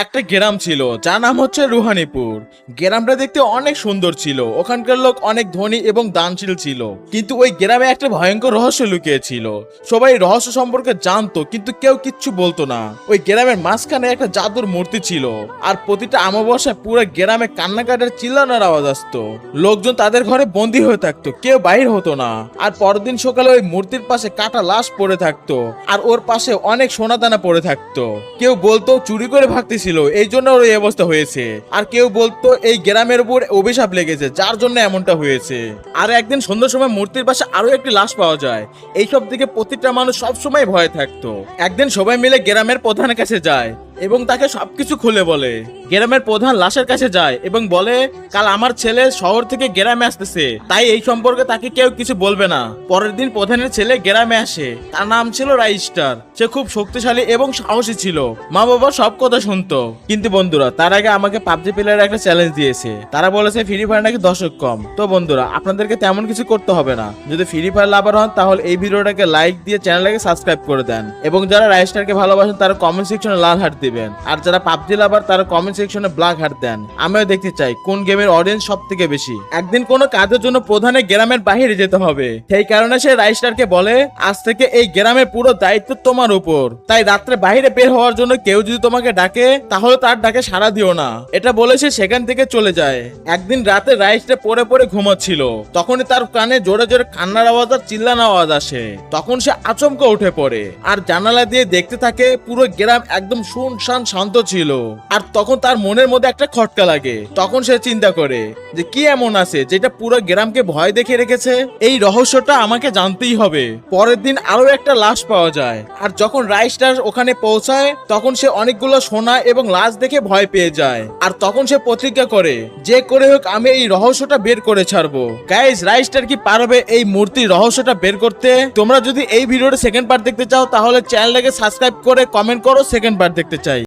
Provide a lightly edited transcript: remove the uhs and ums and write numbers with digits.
একটা গ্রাম ছিল যার নাম হচ্ছে রুহানিপুর। গ্রামটা দেখতে অনেক সুন্দর ছিল, ওখানকার লোক অনেক ধনী এবং দানশীল ছিল। কিন্তু ওই গ্রামে একটা ভয়ঙ্কর রহস্য লুকিয়ে ছিল। সবাই রহস্য সম্পর্কে জানতো কিন্তু কেউ কিচ্ছু বলতো না। ওই গ্রামের মাঝখানে একটা জাদুর মূর্তি ছিল, আর প্রতিটা অমাবস্যায় পুরো গ্রামে কান্নাকাটার চিল্লানোর আওয়াজ আসতো। লোকজন তাদের ঘরে বন্দী হয়ে থাকতো, কেউ বাইর হতো না। আর পরের দিন সকালে ওই মূর্তির পাশে কাটা লাশ পড়ে থাকতো, আর ওর পাশে অনেক সোনাদানা পড়ে থাকতো। কেউ বলতো চুরি করে ভাগতেছিল, এই জন্য ওর এই অবস্থা হয়েছে। আর কেউ বলতো এই গ্রামের উপর অভিশাপ লেগেছে, যার জন্য এমনটা হয়েছে। আর একদিন সন্ধ্যার সময় মূর্তির পাশে আরো একটি লাশ পাওয়া যায়। এইসব দিকে প্রতিটা মানুষ সবসময় ভয় থাকতো। একদিন সবাই মিলে গ্রামের প্রধানের কাছে যায় এবং তাকে সবকিছু খুলে বলে। গ্রামের প্রধান লাশের কাছে যায় এবং বলে, কাল আমার ছেলে শহর থেকে গ্রামে আসতেছে, তাই এই সম্পর্কে তাকে কেউ কিছু বলবে না। পরের দিন প্রধানের ছেলে গ্রামে আসে, তার নাম ছিল রাইস্টার। সে খুব শক্তিশালী এবং সাহসী ছিল, মা বাবা সব কথা শুনতো। কিন্তু বন্ধুরা, তার আগে আমাকে পাবজি প্লেয়ার একটা চ্যালেঞ্জ দিয়েছে। তারা বলেছে ফ্রি ফায়ার নাকি দর্শক কম। তো বন্ধুরা, আপনাদেরকে তেমন কিছু করতে হবে না। যদি ফ্রি ফায়ার লাভার হন তাহলে এই ভিডিওটাকে লাইক দিয়ে চ্যানেলটাকে সাবস্ক্রাইব করে দেন, এবং যারা রাইস্টারকে ভালোবাসেন তারা কমেন্ট সেকশনে লাল হার্ট দিবেন, আর যারা পাবজি লাভার তারা কমেন্ট সেকশনে ব্ল্যাক হার্ট দেন। আমিও দেখতে চাই কোন গেমের অডিয়েন্স সব থেকে বেশি। একদিন কোন কাজের জন্য প্রধানের গ্রামের বাইরে যেতে হবে, সেই কারণে সে রাইস্টারকে বলে, আজ থেকে এই গ্রামের পুরো দায়িত্ব তোমার উপর। তাই রাত্রে বাইরে বের হওয়ার জন্য কেউ যদি তোমাকে ডাকে তাহলে তার ডাকে সাড়া দিও না। এটা বলে সে সেখান থেকে চলে যায়। একদিন রাতে রাইস্টার পড়ে পড়ে ঘুমাচ্ছিল, তখনই তার কানে জোরে জোরে কান্নার আওয়াজ আর চিল্লানোর আওয়াজ আসে। তখন সে আচমকা উঠে পড়ে আর জানালা দিয়ে দেখতে থাকে পুরো গ্রাম একদম শুনশান শান্ত ছিল। আর তখন তার মনের মধ্যে একটা খটকা লাগে। তখন সে চিন্তা করে যে কি এমন আছে যেটা পুরো গ্রামকে ভয় দেখে রেখেছে, এই রহস্যটা আমাকে জানতেই হবে। পরের দিন আরো একটা লাশ পাওয়া যায়, আর যখন রাইস্টার ওখানে পৌঁছায় তখন সে অনেকগুলো সোনা এবং লাশ দেখে ভয় পেয়ে যায়। আর তখন সে প্রতিজ্ঞা করে, যে করে হোক আমি এই রহস্যটা বের করে ছাড়বো। গাইস, রাইস্টার কি পারবে এই মূর্তির রহস্যটা বের করতে? তোমরা যদি এই ভিডিওটা সেকেন্ড পার্ট দেখতে চাও তাহলে চ্যানেলটাকে সাবস্ক্রাইব করে কমেন্ট করো সেকেন্ড পার্ট দেখতে চাই।